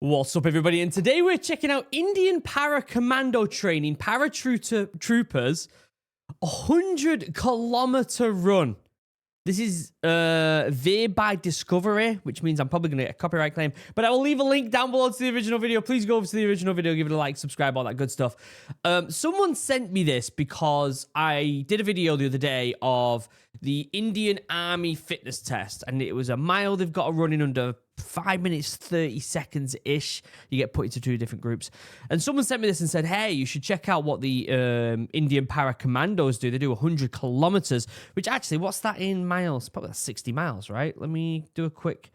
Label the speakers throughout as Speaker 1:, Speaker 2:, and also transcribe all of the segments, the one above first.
Speaker 1: What's up, everybody? And today we're checking out Indian Para Commando training, Paratroopers, 100-kilometer run. This is Veer by Discovery, which means I'm probably going to get a copyright claim. But I will leave a link down below to the original video. Please go over to the original video, give it a like, subscribe, all that good stuff. Someone sent me this because I did a video the other day of the Indian Army fitness test. And it was a mile they've got to run in under 5 minutes, 30 seconds-ish. You get put into 2 different groups. And someone sent me this and said, hey, you should check out what the Indian Para Commandos do. They do 100 kilometers, which actually, what's that in miles? Probably that's 60 miles, right? Let me do a quick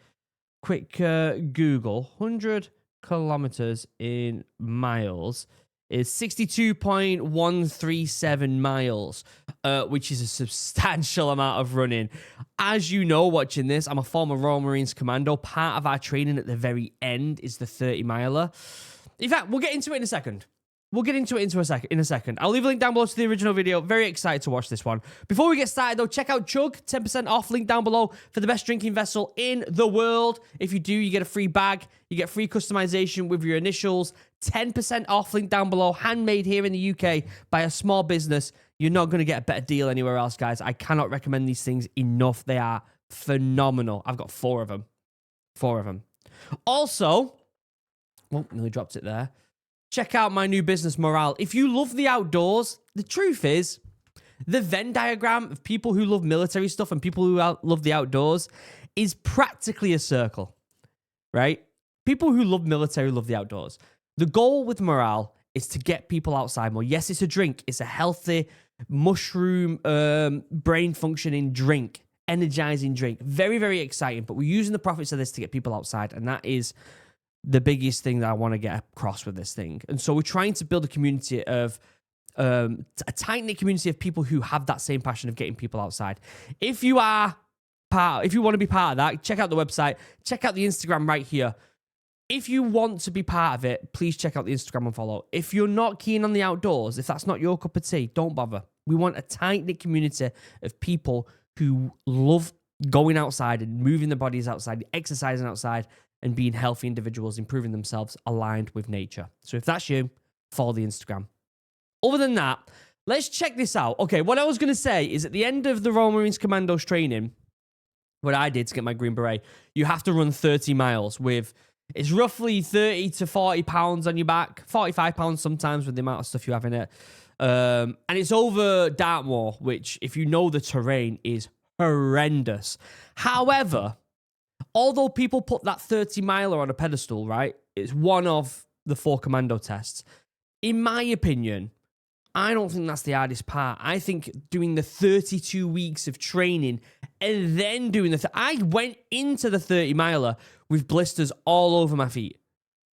Speaker 1: Google. 100 kilometers in miles is 62.137 miles, which is a substantial amount of running. As you know, watching this, I'm a former Royal Marines Commando. Part of our training at the very end is the 30-miler. In fact, we'll get into it in a second. We'll get into it in a second. I'll leave a link down below to the original video. Very excited to watch this one. Before we get started, though, check out Chug. 10% off. Link down below for the best drinking vessel in the world. If you do, you get a free bag. You get free customization with your initials. 10% off. Link down below. Handmade here in the UK by a small business. You're not going to get a better deal anywhere else, guys. I cannot recommend these things enough. They are phenomenal. I've got 4 of them. 4 of them. Also, well, nearly dropped it there. Check out my new business, Morale. If you love the outdoors, the truth is, the Venn diagram of people who love military stuff and people who love the outdoors is practically a circle, right? People who love military love the outdoors. The goal with Morale is to get people outside more. Yes, it's a drink. It's a healthy, mushroom, brain functioning drink, energizing drink. Very, very exciting. But we're using the profits of this to get people outside, and that is the biggest thing that I want to get across with this thing. And so we're trying to build a community of, a tight-knit community of people who have that same passion of getting people outside. If you want to be part of that, check out the website, check out the Instagram right here. If you want to be part of it, please check out the Instagram and follow. If you're not keen on the outdoors, if that's not your cup of tea, don't bother. We want a tight-knit community of people who love going outside and moving their bodies outside, exercising outside, and being healthy individuals, improving themselves, aligned with nature. So if that's you, follow the Instagram. Other than that, let's check this out. Okay, what I was going to say is at the end of the Royal Marines Commandos training, what I did to get my Green Beret, you have to run 30 miles with, it's roughly 30 to 40 pounds on your back, 45 pounds sometimes with the amount of stuff you have in it. And it's over Dartmoor, which, if you know the terrain, is horrendous. However, although people put that 30-miler on a pedestal, right? It's one of the 4 commando tests. In my opinion, I don't think that's the hardest part. I think doing the 32 weeks of training and then doing I went into the 30-miler with blisters all over my feet.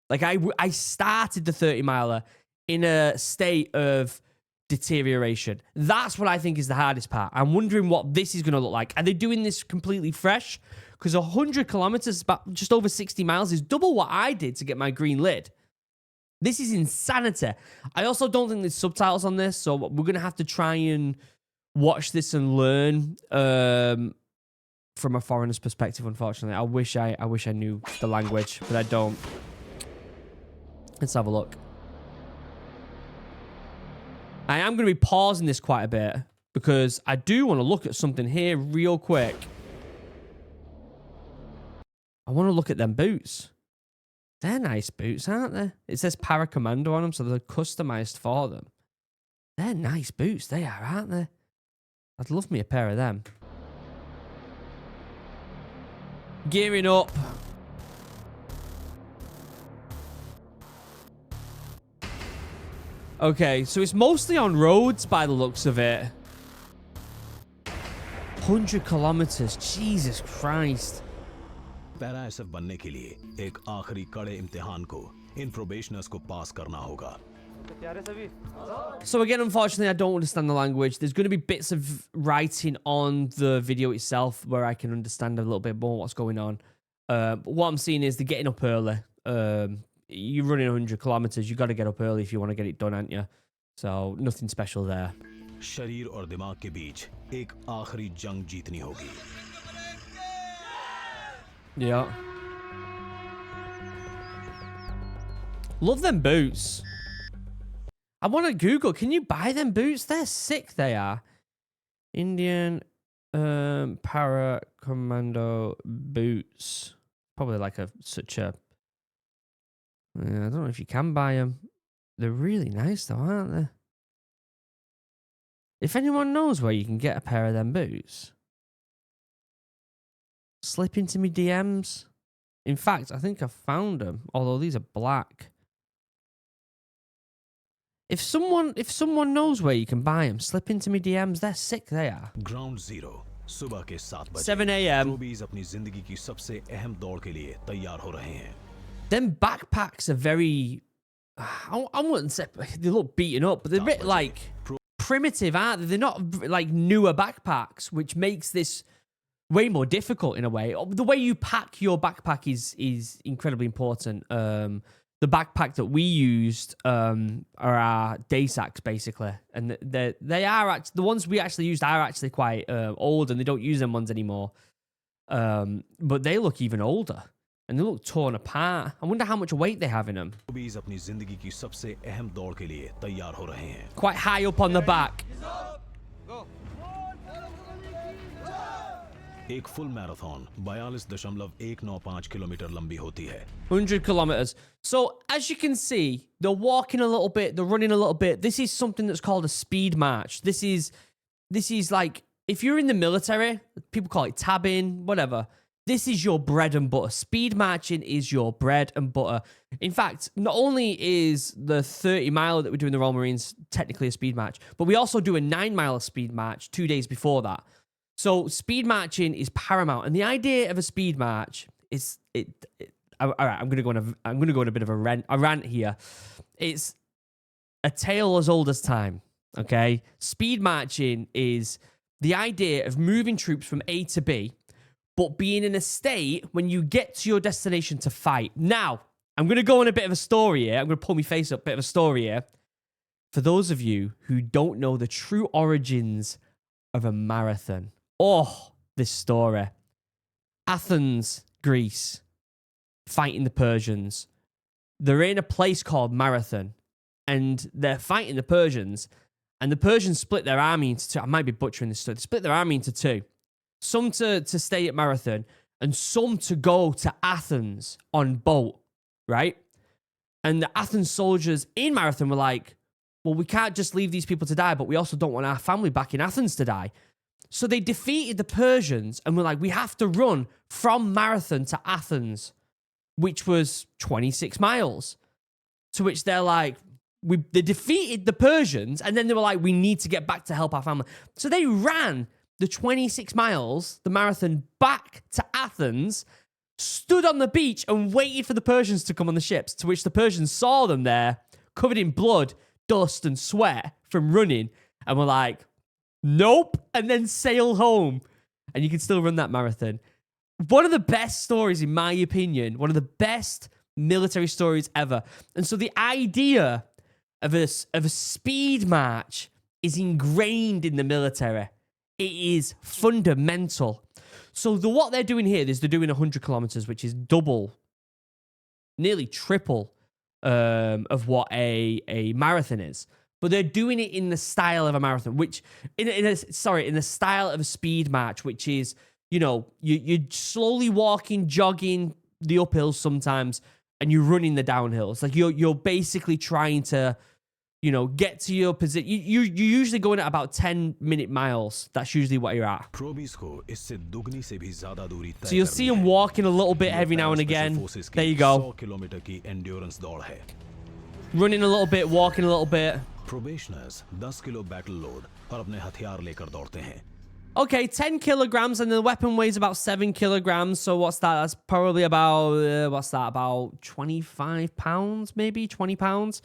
Speaker 1: Like, I started the 30-miler in a state of deterioration. That's what I think is the hardest part. I'm wondering what this is going to look like. Are they doing this completely fresh? Because 100 kilometers, about just over 60 miles, is double what I did to get my green lid. This is insanity. I also don't think there's subtitles on this, so we're going to have to try and watch this and learn from a foreigner's perspective, unfortunately. I wish I knew the language, but I don't. Let's have a look. I am going to be pausing this quite a bit because I do want to look at something here real quick. I want to look at them boots. They're nice boots, aren't they? It says Para Commando on them, so they're customized for them. They're nice boots, they are, aren't they? I'd love me a pair of them. Gearing up. Okay, so it's mostly on roads by the looks of it. 100 kilometers, Jesus Christ.
Speaker 2: Para SF बनने के लिए एक आखिरी कड़े इम्तिहान को इन probationers को पास करना होगा.
Speaker 1: So again, unfortunately, I don't understand the language. There's going to be bits of writing on the video itself where I can understand a little bit more what's going on. But what I'm seeing is they're getting up early. You're running 100 kilometers. You got to get up early if you want to get it done, aren't you? So nothing special there.
Speaker 2: शरीर और दिमाग के बीच एक आखिरी जंग जीतनी होगी.
Speaker 1: Yeah. Love them boots. I want to Google. Can you buy them boots? They're sick. They are. Indian para commando boots. Probably like such a. I don't know if you can buy them. They're really nice though, aren't they? If anyone knows where you can get a pair of them boots, slip into me DMs. In fact, I think I found them. Although these are black. If someone knows where you can buy them, slip into me DMs. They're sick. They are.
Speaker 2: Ground Zero. सुबह के 7 बजे
Speaker 1: 7 a.m.
Speaker 2: प्रोबीज अपनी जिंदगी की सबसे अहम दौड़ के लिए तैयार हो रहे हैं.
Speaker 1: Them backpacks are very. I wouldn't say they look beaten up, but they're a bit like primitive, aren't they? They're not like newer backpacks, which makes this way more difficult in a way. The way you pack your backpack is incredibly important. The backpack that we used are our day sacks basically, and they are actually the ones we actually used are actually quite old, and they don't use them ones anymore. But they look even older, and they look torn apart. I wonder how much weight they have in them.
Speaker 2: प्रोबीज अपनी जिंदगी की सबसे अहम दौड़ के लिए तैयार हो रहे हैं.
Speaker 1: Quite high up on the back.
Speaker 2: एक फुल मैराथन 42.195 किलोमीटर लंबी होती है.
Speaker 1: 100 kilometers. So as you can see, they're walking a little bit, they're running a little bit. This is something that's called a speed march. This is like if you're in the military, people call it tabbing, whatever. This is your bread and butter. Speed marching is your bread and butter. In fact, not only is the 30 mile that we do in the Royal Marines technically a speed march, but we also do a 9-mile speed march 2 days before that. So speed marching is paramount, and the idea of a speed march is all right. I'm gonna go on a bit of a rant here. It's a tale as old as time. Okay, speed marching is the idea of moving troops from A to B, but being in a state when you get to your destination to fight. Now, I'm gonna go on a bit of a story here. I'm gonna pull my face up, bit of a story here. For those of you who don't know the true origins of a marathon. Oh, this story. Athens, Greece, fighting the Persians. They're in a place called Marathon, and they're fighting the Persians, and the Persians split their army into two. I might be butchering this story. They split their army into two. Some to stay at Marathon, and some to go to Athens on boat, right? And the Athens soldiers in Marathon were like, well, we can't just leave these people to die, but we also don't want our family back in Athens to die. So they defeated the Persians and were like, we have to run from Marathon to Athens, which was 26 miles. To which they're like, they defeated the Persians, and then they were like, we need to get back to help our family. So they ran the 26 miles, the marathon, back to Athens, stood on the beach and waited for the Persians to come on the ships, to which the Persians saw them there, covered in blood, dust, and sweat from running, and were like, nope, and then sail home. And you can still run that marathon. One of the best stories, in my opinion, one of the best military stories ever. And so the idea of a speed march is ingrained in the military. It is fundamental. So what they're doing here is they're doing 100 kilometers, which is double, nearly triple of what a marathon is. But they're doing it in the style of a marathon, which in the style of a speed march, which is, you know, you're slowly walking, jogging the uphills sometimes, and you're running the downhills. Like you're basically trying to, you know, get to your position. You're usually going at about 10-minute miles. That's usually what you're at. So you'll see them walking a little bit every now and again. There you go. Running a little bit, walking a little bit.
Speaker 2: Probationers 10 kilo battle load और अपने हथियार लेकर दौड़ते हैं.
Speaker 1: Okay, 10 kilograms, and the weapon weighs about 7 kilograms. So what's that? That's probably about about 25 pounds, maybe 20 pounds.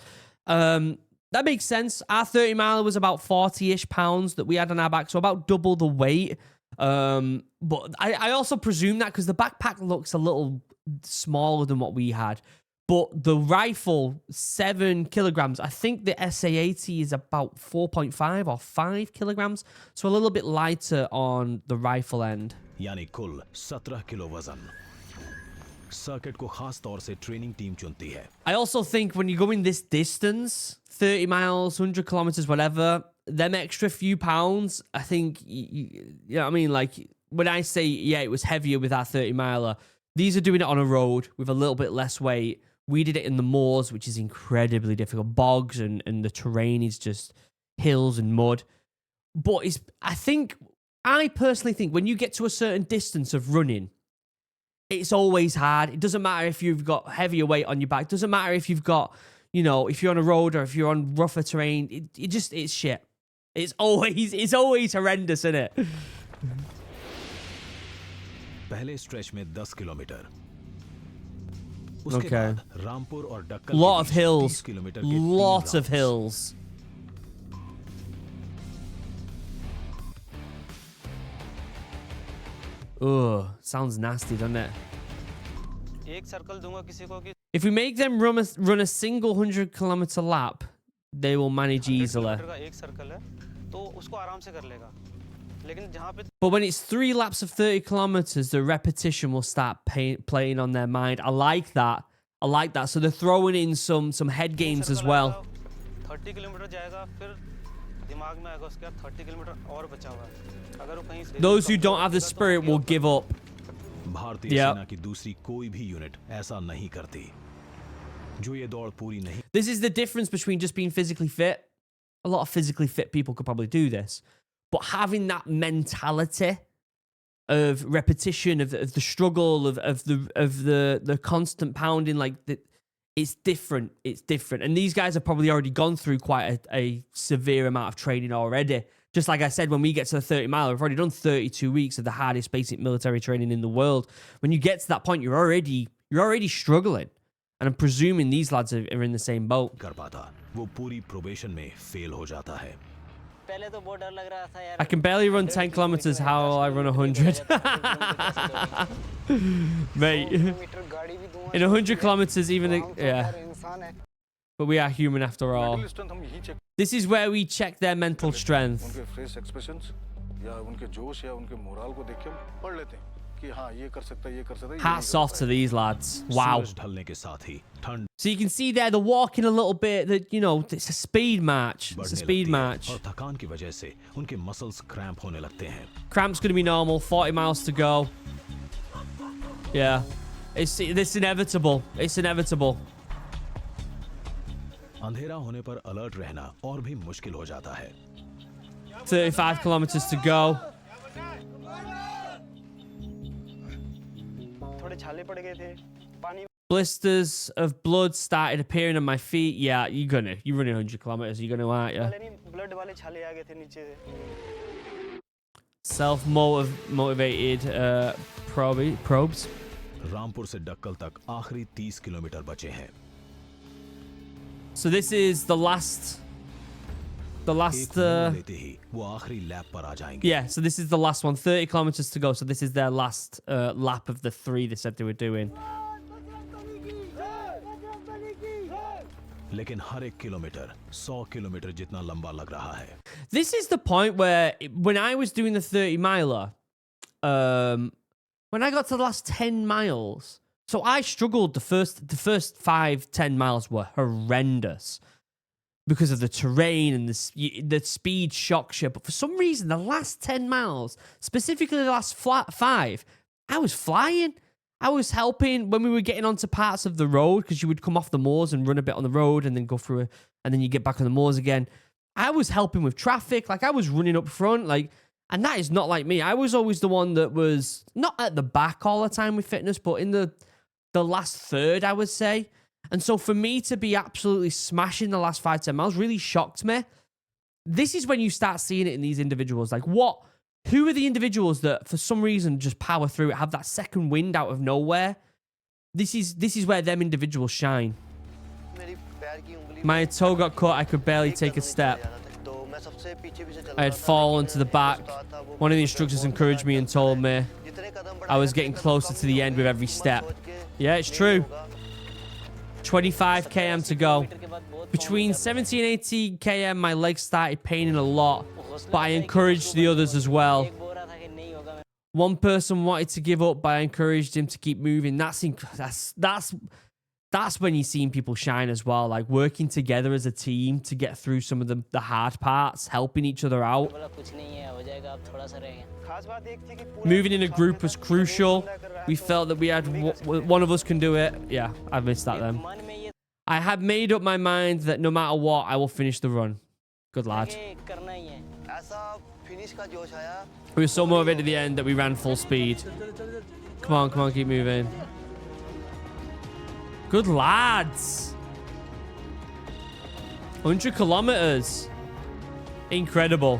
Speaker 1: That makes sense. Our 30 miler was about 40-ish pounds that we had on our back, so about double the weight. But I also presume that because the backpack looks a little smaller than what we had. But the rifle, 7 kilograms. I think the SA-80 is about 4.5 or 5 kilograms. So a little bit lighter on the rifle end.
Speaker 2: यानी कुल 17 kilo वजन. Circuit को खास तौर से training team चुनती है।
Speaker 1: I also think when you're going this distance, 30 miles, 100 kilometers, whatever, them extra few pounds, I think, you know what I mean? Like, when I say, yeah, it was heavier with our 30 miler, these are doing it on a road with a little bit less weight. We did it in the moors, which is incredibly difficult. Bogs and the terrain is just hills and mud. But I personally think when you get to a certain distance of running, it's always hard. It doesn't matter if you've got heavier weight on your back. It doesn't matter if you've got, you know, if you're on a road or if you're on rougher terrain. It's shit. It's always horrendous, isn't it?
Speaker 2: पहले stretch में 10 kilometre. उसके
Speaker 1: Okay.
Speaker 2: बाद रामपुर और डक्कल
Speaker 1: Lot
Speaker 2: के
Speaker 1: of
Speaker 2: beach
Speaker 1: hills.
Speaker 2: 30 kilometre के 3
Speaker 1: Lots of
Speaker 2: rounds.
Speaker 1: hills. Ugh, sounds nasty, doesn't it?
Speaker 3: एक circle दूंगा किसी को कि
Speaker 1: If we make them run a single 100-kilometer lap, they will manage
Speaker 3: 100
Speaker 1: easily.
Speaker 3: Kilometre का एक सर्कल है तो उसको आराम से कर लेगा लेकिन जहाँ पे
Speaker 1: But when it's 3 laps of 30 kilometers, the repetition will start playing on their mind. I like that. So they're throwing in some head games as well.
Speaker 3: 30 kilometre जाएगा फिर दिमाग में आएगा उसके बाद 30 किलोमीटर और बचा हुआ है अगर वो कहीं से
Speaker 1: Those who don't have the spirit will give up.
Speaker 2: भारतीय
Speaker 1: Yeah.
Speaker 2: सेना की दूसरी कोई भी यूनिट ऐसा नहीं करती। जो ये दौड़ पूरी नहीं
Speaker 1: This is the difference between just being physically fit. A lot of physically fit people could probably do this. But having that mentality of repetition, of the struggle, of the constant pounding, it's different. It's different. And these guys have probably already gone through quite a severe amount of training already. Just like I said, when we get to the 30 mile, we've already done 32 weeks of the hardest basic military training in the world. When you get to that point, you're already struggling. And I'm presuming these lads are in the same boat.
Speaker 2: कर पाता, वो पूरी probation में fail हो जाता है।
Speaker 3: पहले तो बहुत डर लग रहा था यार
Speaker 1: I can barely run 10 kilometers. How will I run 100? Mate,
Speaker 3: metre गाड़ी भी दूंगा
Speaker 1: in 100 kilometers, even, yeah.
Speaker 3: इंसान है
Speaker 1: But we are human after all.
Speaker 4: हम यही check
Speaker 1: This is where we check their mental strength.
Speaker 4: उनके फेस एक्सप्रेशंस या उनके जोश या उनके मोरल को देख के हम पढ़ लेते हैं कि हाँ ये कर सकता है ये कर सकता है ये
Speaker 1: Hats
Speaker 4: नहीं
Speaker 1: off to these lads. Wow.
Speaker 2: सूरज ढलने के साथ ही ठंड
Speaker 1: So you can see there, they're walking a little bit. That, you know, it's a speed match. It's a
Speaker 2: बढ़ने
Speaker 1: speed
Speaker 2: लगती है
Speaker 1: match.
Speaker 2: और थकान की वजह से उनके मसल्स क्रैम्प होने लगते हैं।
Speaker 1: Cramp's going to be normal. 40 miles to go. Yeah. It's inevitable. It's inevitable.
Speaker 2: अंधेरा होने पर अलर्ट रहना और भी मुश्किल हो जाता है।
Speaker 1: 35 kilometers to go.
Speaker 3: थोड़े छाले पड़ गए थे पानी
Speaker 1: Blisters of blood started appearing on my feet. Yeah, you're running 100 kilometers. You're gonna, aren't you?
Speaker 3: वाले नहीं ब्लड वाले छाले आ गए थे नीचे से
Speaker 1: Self-motivated probes.
Speaker 2: रामपुर से डक्कल तक आखिरी 30 किलोमीटर बचे हैं।
Speaker 1: So this is the last.
Speaker 2: एक मोड़ लेते ही वो आखिरी लैप पर आ जाएंगे।
Speaker 1: Yeah, so this is the last one. 30 kilometers to go. So this is their last lap of the 3 they said they were doing.
Speaker 2: लेकिन हर एक किलोमीटर 100 किलोमीटर जितना लंबा लग रहा है।
Speaker 1: This is the point where when I was doing the 30 miler, when I got to the last 10 miles, so I struggled the first 5-10 miles were horrendous because of the terrain and the speed shocks you. But for some reason, the last 10 miles, specifically the last 5, I was flying. I was helping when we were getting onto parts of the road because you would come off the moors and run a bit on the road and then go through it, and then you get back on the moors again. I was helping with traffic, like I was running up front, and that is not like me. I was always the one that was not at the back all the time with fitness, but in the last third, I would say. And so for me to be absolutely smashing the last 5-10 miles really shocked me. This is when you start seeing it in these individuals. Like who are the individuals that for some reason just power through it, have that second wind out of nowhere? This is where them individuals shine. My toe got cut. I could barely take a step. I had fallen to the back. One of the instructors encouraged me and told me I was getting closer to the end with every step. Yeah, it's true. 25 km to go. Between 70 and 80 km, my legs started paining a lot, but I encouraged the others as well. One person wanted to give up, but I encouraged him to keep moving. That's when you're seeing people shine as well, like working together as a team to get through some of the hard parts, helping each other out. Moving in a group was crucial. We felt that we had one of us can do it. Yeah, I missed that then. I had made up my mind that no matter what, I will finish the run. Good lad. We were so motivated at the end that we ran full speed. Come on, keep moving. Good lads. 100 kilometers. Incredible.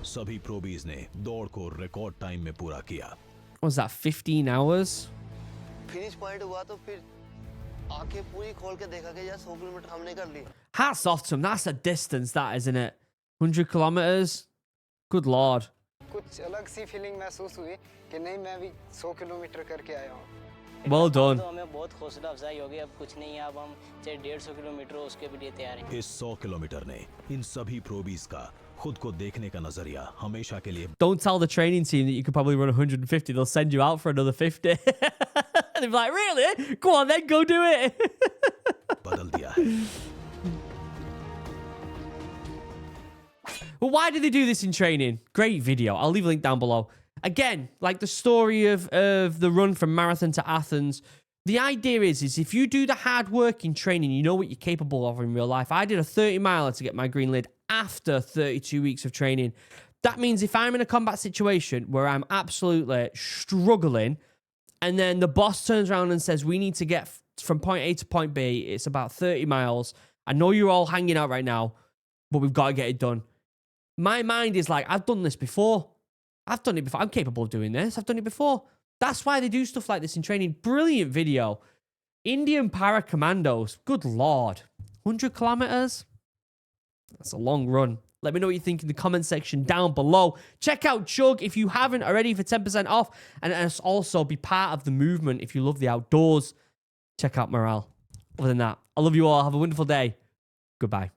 Speaker 2: सभी प्रोबीज ने दौड़ को record time में पूरा किया।
Speaker 1: What was that, 15 hours?
Speaker 5: Finish point हुआ तो फिर आंखें पूरी खोल के देखा कि यार 100 किलोमीटर हमने कर ली।
Speaker 1: Hats off to him. That's a distance, that, isn't it? 100 kilometers. Good lord.
Speaker 6: कुछ अलग सी फीलिंग महसूस हुई कि नहीं मैं भी 100 किलोमीटर करके आया हूँ।
Speaker 1: Well done.
Speaker 7: तो हमें बहुत हौसला अफजाई होगी। अब कुछ नहीं है, अब हम चाहे 150 किलोमीटर हो उसके भी लिए तैयार हैं।
Speaker 2: इस 100 किलोमीटर ने इन सभी प्रोबीज का खुद को देखने का नजरिया हमेशा के लिए।
Speaker 1: Don't tell the training team that you could probably run 150. They'll send you out for another 50. And they'll be like, really? Go on then, go do it.
Speaker 2: बदल दिया है।
Speaker 1: Well, why did they do this in training? Great video. I'll leave a link down below. Again, like the story of the run from Marathon to Athens, the idea is if you do the hard work in training, you know what you're capable of in real life. I did a 30-miler to get my green lid after 32 weeks of training. That means if I'm in a combat situation where I'm absolutely struggling, and then the boss turns around and says, we need to get from point A to point B, it's about 30 miles. I know you're all hanging out right now, but we've got to get it done. My mind is like, I've done this before. I've done it before. I'm capable of doing this. I've done it before. That's why they do stuff like this in training. Brilliant video. Indian para commandos. Good lord. 100 kilometers? That's a long run. Let me know what you think in the comment section down below. Check out Chug if you haven't already for 10% off. And also be part of the movement if you love the outdoors. Check out Morale. Other than that, I love you all. Have a wonderful day. Goodbye.